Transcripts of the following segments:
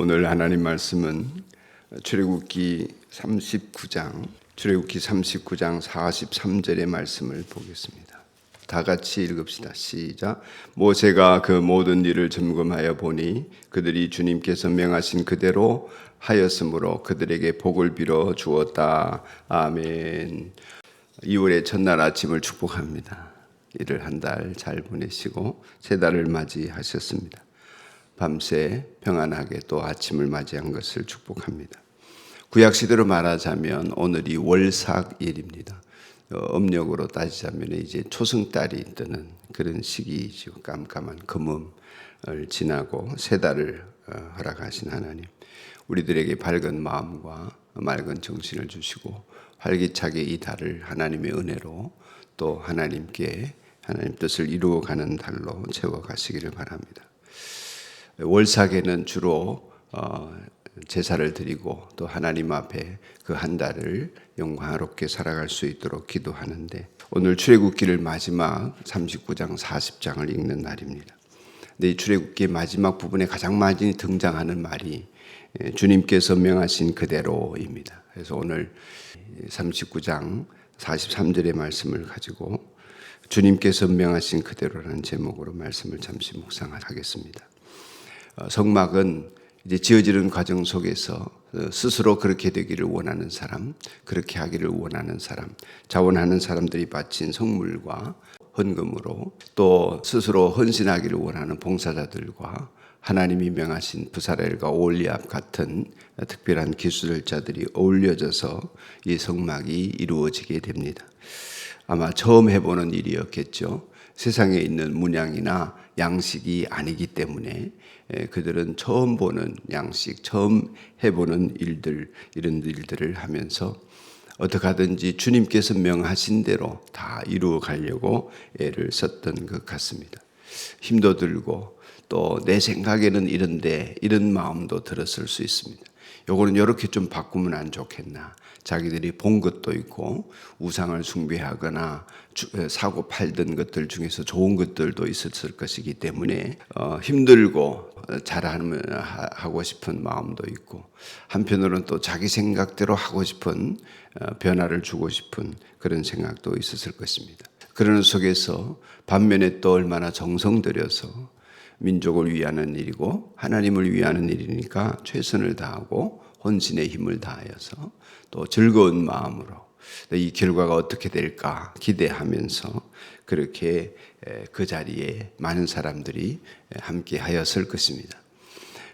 오늘 하나님 말씀은 출애굽기 39장 43절의 말씀을 보겠습니다. 다 같이 읽읍시다. 시작. 모세가 그 모든 일을 점검하여 보니 그들이 주님께서 명하신 그대로 하였으므로 그들에게 복을 빌어 주었다. 아멘. 2월의 첫날 아침을 축복합니다. 일을 한 달 잘 보내시고 새 달을 맞이하셨습니다. 밤새 평안하게 또 아침을 맞이한 것을 축복합니다. 구약시대로 말하자면 오늘이 월삭일입니다. 음력으로 따지자면 이제 초승달이 뜨는 그런 시기이죠. 깜깜한 금음을 지나고 새 달을 허락하신 하나님, 우리들에게 밝은 마음과 맑은 정신을 주시고 활기차게 이 달을 하나님의 은혜로 또 하나님께 하나님 뜻을 이루어가는 달로 채워가시기를 바랍니다. 월삭에는 주로 제사를 드리고 또 하나님 앞에 그 한 달을 영광롭게 살아갈 수 있도록 기도하는데, 오늘 출애굽기를 마지막 39장 40장을 읽는 날입니다. 근데 이 출애굽기의 마지막 부분에 가장 많이 등장하는 말이 주님께서 명하신 그대로입니다. 그래서 오늘 39장 43절의 말씀을 가지고 주님께서 명하신 그대로라는 제목으로 말씀을 잠시 묵상하겠습니다. 성막은 이제 지어지는 과정 속에서 스스로 그렇게 되기를 원하는 사람, 그렇게 하기를 원하는 사람, 자원하는 사람들이 바친 성물과 헌금으로 또 스스로 헌신하기를 원하는 봉사자들과 하나님이 명하신 부사렐과 오홀리압 같은 특별한 기술자들이 어울려져서 이 성막이 이루어지게 됩니다. 아마 처음 해보는 일이었겠죠. 세상에 있는 문양이나 양식이 아니기 때문에 그들은 처음 보는 양식, 처음 해보는 일들, 이런 일들을 하면서 어떻게 하든지 주님께서 명하신 대로 다 이루어 가려고 애를 썼던 것 같습니다. 힘도 들고 또 내 생각에는 이런데 이런 마음도 들었을 수 있습니다. 요거는 이렇게 좀 바꾸면 안 좋겠나. 자기들이 본 것도 있고 우상을 숭배하거나 사고 팔던 것들 중에서 좋은 것들도 있었을 것이기 때문에 힘들고 잘하고 싶은 마음도 있고, 한편으로는 또 자기 생각대로 하고 싶은 변화를 주고 싶은 그런 생각도 있었을 것입니다. 그러는 속에서 반면에 또 얼마나 정성 들여서 민족을 위하는 일이고 하나님을 위하는 일이니까 최선을 다하고 혼신의 힘을 다하여서 또 즐거운 마음으로 이 결과가 어떻게 될까 기대하면서 그렇게 그 자리에 많은 사람들이 함께 하였을 것입니다.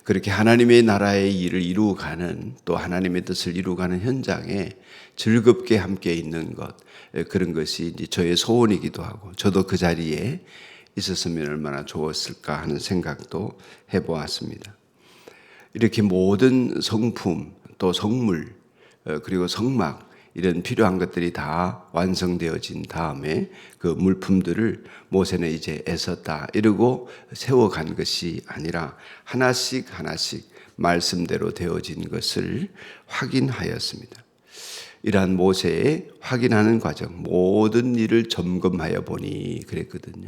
그렇게 하나님의 나라의 일을 이루어가는, 또 하나님의 뜻을 이루어가는 현장에 즐겁게 함께 있는 것, 그런 것이 이제 저의 소원이기도 하고, 저도 그 자리에 있었으면 얼마나 좋았을까 하는 생각도 해보았습니다. 이렇게 모든 성품, 또 성물, 그리고 성막, 이런 필요한 것들이 다 완성되어진 다음에 그 물품들을 모세는 이제 애썼다 이러고 세워간 것이 아니라 하나씩 말씀대로 되어진 것을 확인하였습니다. 이러한 모세의 확인하는 과정, 모든 일을 점검하여 보니 그랬거든요.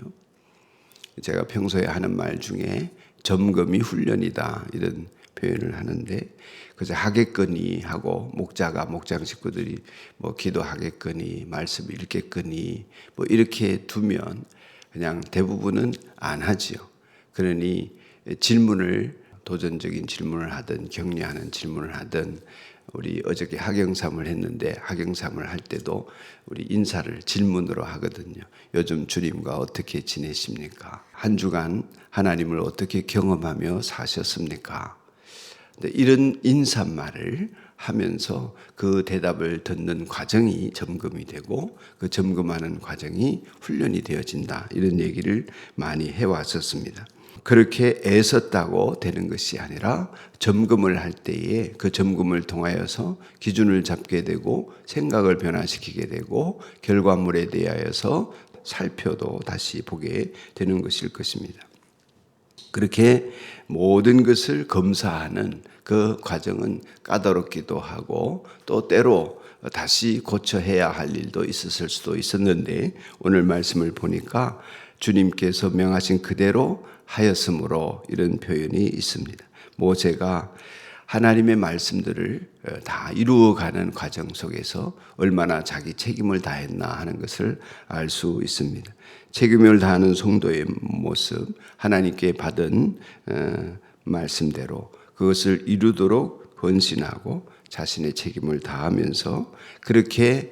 제가 평소에 하는 말 중에 점검이 훈련이다 이런 표현을 하는데, 그래서 하겠거니 하고 목장 식구들이 뭐 기도하겠거니 말씀 읽겠거니 뭐 이렇게 두면 그냥 대부분은 안 하지요. 그러니 질문을, 도전적인 질문을 하든 격려하는 질문을 하든, 우리 어저께 학영삼을 했는데 학영삼을 할 때도 우리 인사를 질문으로 하거든요. 요즘 주님과 어떻게 지내십니까? 한 주간 하나님을 어떻게 경험하며 사셨습니까? 이런 인사말을 하면서 그 대답을 듣는 과정이 점검이 되고 그 점검하는 과정이 훈련이 되어진다, 이런 얘기를 많이 해왔었습니다. 그렇게 애썼다고 되는 것이 아니라 점검을 할 때에 그 점검을 통하여서 기준을 잡게 되고 생각을 변화시키게 되고 결과물에 대하여서 살펴도 다시 보게 되는 것일 것입니다. 그렇게 모든 것을 검사하는 그 과정은 까다롭기도 하고 또 때로 다시 고쳐해야 할 일도 있었을 수도 있었는데, 오늘 말씀을 보니까 주님께서 명하신 그대로 하였으므로 이런 표현이 있습니다. 모세가 하나님의 말씀들을 다 이루어가는 과정 속에서 얼마나 자기 책임을 다했나 하는 것을 알 수 있습니다. 책임을 다하는 성도의 모습, 하나님께 받은 말씀대로 그것을 이루도록 헌신하고 자신의 책임을 다하면서 그렇게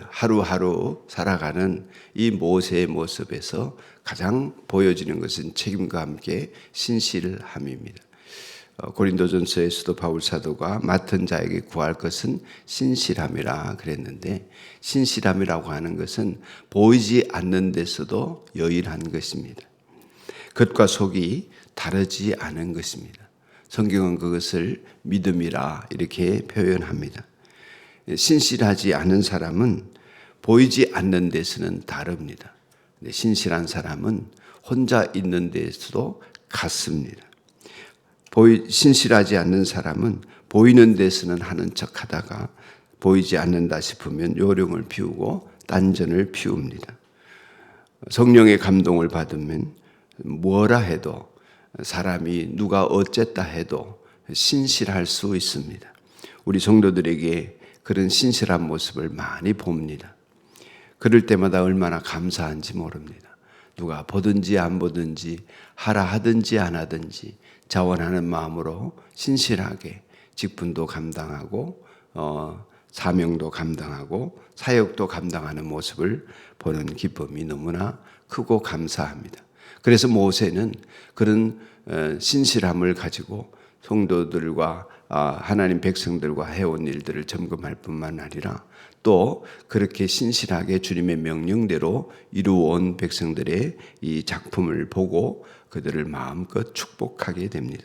하루하루 살아가는 이 모세의 모습에서 가장 보여지는 것은 책임과 함께 신실함입니다. 고린도전서의 사도 바울 사도가 맡은 자에게 구할 것은 신실함이라 그랬는데, 신실함이라고 하는 것은 보이지 않는 데서도 여일한 것입니다. 겉과 속이 다르지 않은 것입니다. 성경은 그것을 믿음이라 이렇게 표현합니다. 신실하지 않은 사람은 보이지 않는 데서는 다릅니다. 신실한 사람은 혼자 있는 데서도 같습니다. 신실하지 않는 사람은 보이는 데서는 하는 척 하다가 보이지 않는다 싶으면 요령을 피우고 딴전을 피웁니다. 성령의 감동을 받으면 뭐라 해도, 사람이 누가 어쨌다 해도 신실할 수 있습니다. 우리 성도들에게 그런 신실한 모습을 많이 봅니다. 그럴 때마다 얼마나 감사한지 모릅니다. 누가 보든지 안 보든지, 하라 하든지 안 하든지 자원하는 마음으로 신실하게 직분도 감당하고 사명도 감당하고 사역도 감당하는 모습을 보는 기쁨이 너무나 크고 감사합니다. 그래서 모세는 그런 신실함을 가지고 성도들과 하나님 백성들과 해온 일들을 점검할 뿐만 아니라 또 그렇게 신실하게 주님의 명령대로 이루어온 백성들의 이 작품을 보고 그들을 마음껏 축복하게 됩니다.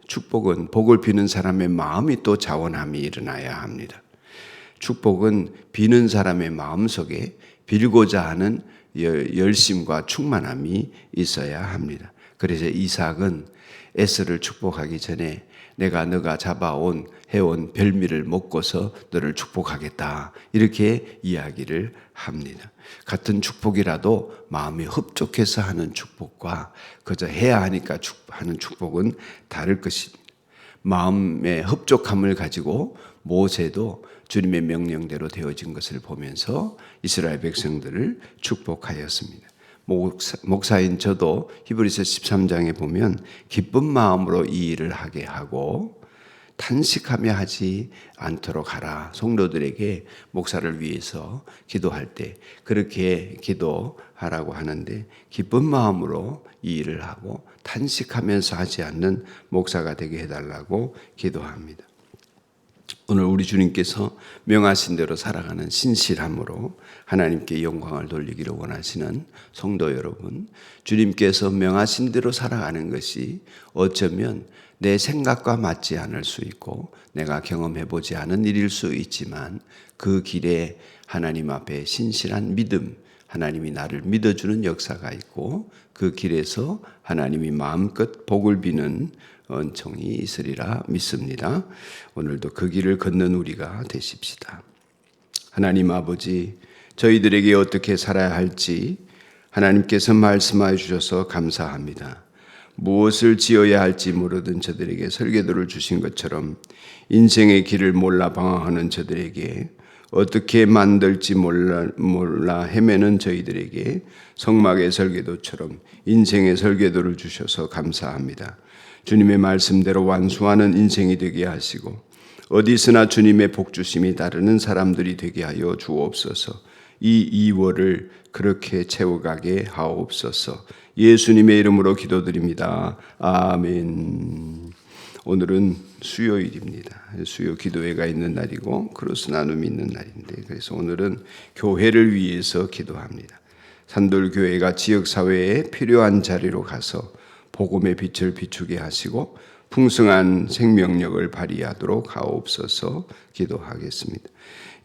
축복은 복을 비는 사람의 마음이 또 자원함이 일어나야 합니다. 축복은 비는 사람의 마음속에 빌고자 하는 열심과 충만함이 있어야 합니다. 그래서 이삭은 에서를 축복하기 전에 내가 너가 잡아온 해온 별미를 먹고서 너를 축복하겠다, 이렇게 이야기를 합니다. 같은 축복이라도 마음이 흡족해서 하는 축복과 그저 해야 하니까 하는 축복은 다를 것입니다. 마음의 흡족함을 가지고 모세도 주님의 명령대로 되어진 것을 보면서 이스라엘 백성들을 축복하였습니다. 목사인 저도 히브리서 13장에 보면 기쁜 마음으로 이 일을 하게 하고 탄식하며 하지 않도록 하라. 성도들에게 목사를 위해서 기도할 때 그렇게 기도하라고 하는데, 기쁜 마음으로 이 일을 하고 탄식하면서 하지 않는 목사가 되게 해달라고 기도합니다. 오늘 우리 주님께서 명하신 대로 살아가는 신실함으로 하나님께 영광을 돌리기를 원하시는 성도 여러분, 주님께서 명하신 대로 살아가는 것이 어쩌면 내 생각과 맞지 않을 수 있고 내가 경험해보지 않은 일일 수 있지만, 그 길에 하나님 앞에 신실한 믿음, 하나님이 나를 믿어주는 역사가 있고 그 길에서 하나님이 마음껏 복을 비는 은총이 있으리라 믿습니다. 오늘도 그 길을 걷는 우리가 되십시다. 하나님 아버지, 저희들에게 어떻게 살아야 할지 하나님께서 말씀하여 주셔서 감사합니다. 무엇을 지어야 할지 모르던 저들에게 설계도를 주신 것처럼 인생의 길을 몰라 방황하는 저들에게, 어떻게 만들지 몰라 헤매는 저희들에게 성막의 설계도처럼 인생의 설계도를 주셔서 감사합니다. 주님의 말씀대로 완수하는 인생이 되게 하시고 어디서나 주님의 복주심이 따르는 사람들이 되게 하여 주옵소서. 이 2월을 그렇게 채워가게 하옵소서. 예수님의 이름으로 기도드립니다. 아멘. 오늘은 수요일입니다. 수요 기도회가 있는 날이고 크로스 나눔이 있는 날인데, 그래서 오늘은 교회를 위해서 기도합니다. 산돌교회가 지역사회에 필요한 자리로 가서 복음의 빛을 비추게 하시고 풍성한 생명력을 발휘하도록 하옵소서. 기도하겠습니다.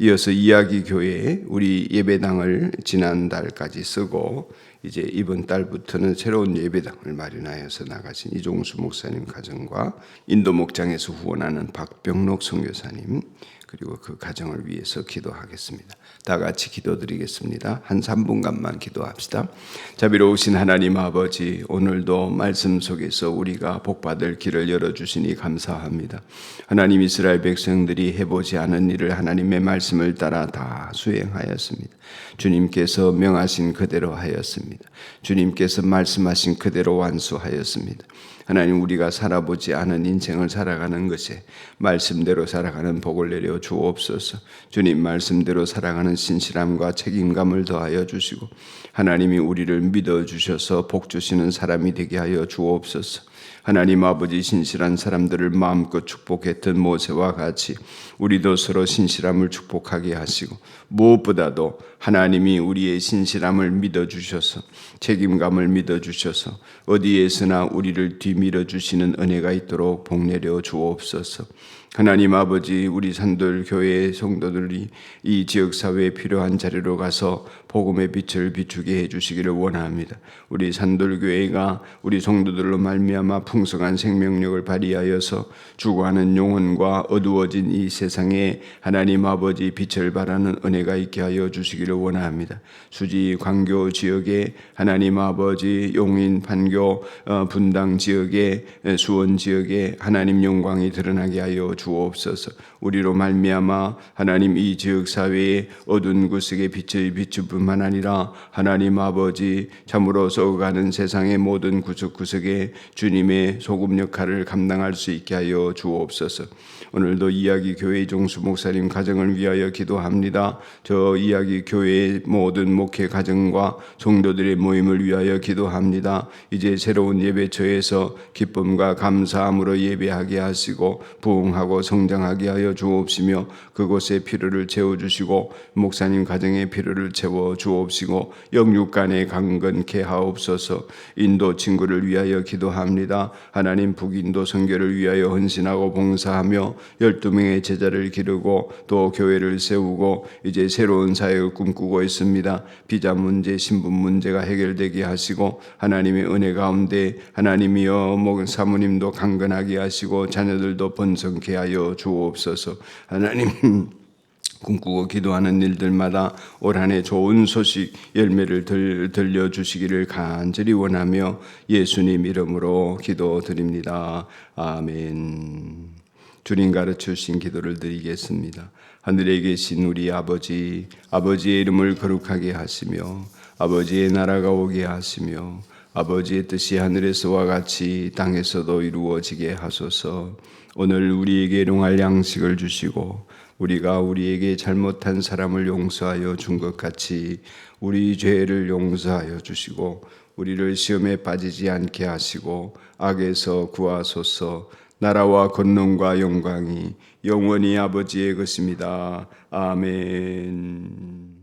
이어서 이야기교회에 우리 예배당을 지난달까지 쓰고 이제 이번 달부터는 새로운 예배당을 마련하여서 나가신 이종수 목사님 가정과 인도 목장에서 후원하는 박병록 선교사님, 그리고 그 가정을 위해서 기도하겠습니다. 다 같이 기도드리겠습니다. 한 3분간만 기도합시다. 자비로우신 하나님 아버지, 오늘도 말씀 속에서 우리가 복받을 길을 열어주시니 감사합니다. 하나님, 이스라엘 백성들이 해보지 않은 일을 하나님의 말씀을 따라 다 수행하였습니다. 주님께서 명하신 그대로 하였습니다. 주님께서 말씀하신 그대로 완수하였습니다. 하나님, 우리가 살아보지 않은 인생을 살아가는 것에 말씀대로 살아가는 복을 내려 주옵소서. 주님 말씀대로 살아가는 신실함과 책임감을 더하여 주시고, 하나님이 우리를 믿어주셔서 복 주시는 사람이 되게 하여 주옵소서. 하나님 아버지, 신실한 사람들을 마음껏 축복했던 모세와 같이 우리도 서로 신실함을 축복하게 하시고, 무엇보다도 하나님이 우리의 신실함을 믿어주셔서 책임감을 믿어주셔서 어디에서나 우리를 뒤밀어 주시는 은혜가 있도록 복내려 주옵소서. 하나님 아버지, 우리 산돌교회의 성도들이 이 지역사회에 필요한 자리로 가서 복음의 빛을 비추게 해주시기를 원합니다. 우리 산돌교회가 우리 성도들로 말미암아 풍성한 생명력을 발휘하여서 죽어가는 영혼과 어두워진 이 세상에 하나님 아버지 빛을 발하는 은혜가 있게 하여 주시기를 원합니다. 수지 광교 지역에 하나님 아버지, 용인 판교 분당 지역에 수원 지역에 하나님 영광이 드러나게 하여 주옵소서. 우리로 말미암아 하나님 이 지역 사회의 어두운 구석에 빛의 비추뿐만 아니라 하나님 아버지, 참으로 썩어가는 세상의 모든 구석구석에 주님의 소금 역할을 감당할 수 있게 하여 주옵소서. 오늘도 이야기 교회 종수 목사님 가정을 위하여 기도합니다. 저 이야기 교회의 모든 목회 가정과 성도들의 모임을 위하여 기도합니다. 이제 새로운 예배처에서 기쁨과 감사함으로 예배하게 하시고 부흥하고 성장하게 하여 주옵시며, 그곳에 필요를 채워주시고 목사님 가정의 필요를 채워 주옵시고 영육간에 강건케 하옵소서. 인도 친구를 위하여 기도합니다. 하나님, 북인도 선교를 위하여 헌신하고 봉사하며 12명의 제자를 기르고 또 교회를 세우고 이제 새로운 사역을 꿈꾸고 있습니다. 비자 문제, 신분 문제가 해결되게 하시고 하나님의 은혜 가운데 하나님이여 사모님도 강건하게 하시고 자녀들도 번성케 하여 주옵소서. 하나님, 꿈꾸고 기도하는 일들마다 올 한 해 좋은 소식 열매를 들려주시기를 간절히 원하며 예수님 이름으로 기도드립니다. 아멘. 주님 가르쳐 주신 기도를 드리겠습니다. 하늘에 계신 우리 아버지, 아버지의 이름을 거룩하게 하시며 아버지의 나라가 오게 하시며 아버지의 뜻이 하늘에서와 같이 땅에서도 이루어지게 하소서. 오늘 우리에게 일용할 양식을 주시고 우리가 우리에게 잘못한 사람을 용서하여 준 것 같이 우리 죄를 용서하여 주시고 우리를 시험에 빠지지 않게 하시고 악에서 구하소서. 나라와 권능과 영광이 영원히 아버지의 것입니다. 아멘.